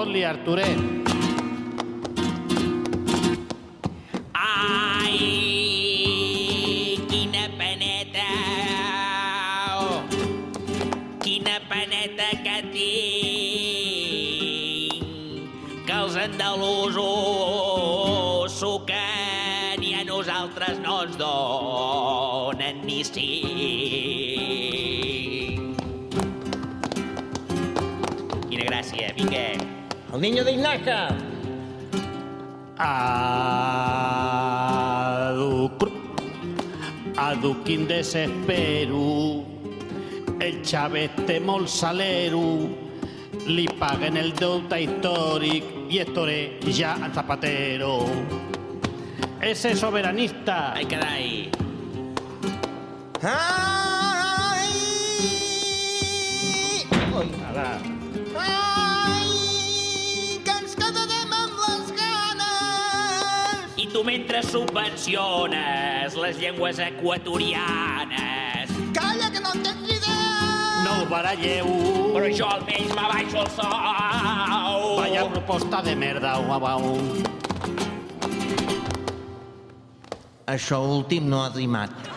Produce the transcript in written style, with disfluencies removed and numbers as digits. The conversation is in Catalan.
Fot-li, Arturet. Ai, quina peneta! Quina peneta que tinc! Que els andalusos suquen i a nosaltres no ens donen ni cinc. Quina gràcia, Miquel. El niño de Ignaca. Adu, quin desespero. El Chávez té molt salero. Li paguen el deute històric i estoré ja al Zapatero. Ese soberanista. Ai, carai. Ai! Ui. Ara. Ai! Que ens quedarem amb les ganes! I tu mentre subvenciones les llengües equatorianes. Calla, que no en tens ni idea! No ho baralleu. Però jo almenys m'abaixo el sou. Vaya proposta de merda, uau. Això últim no ha rimat.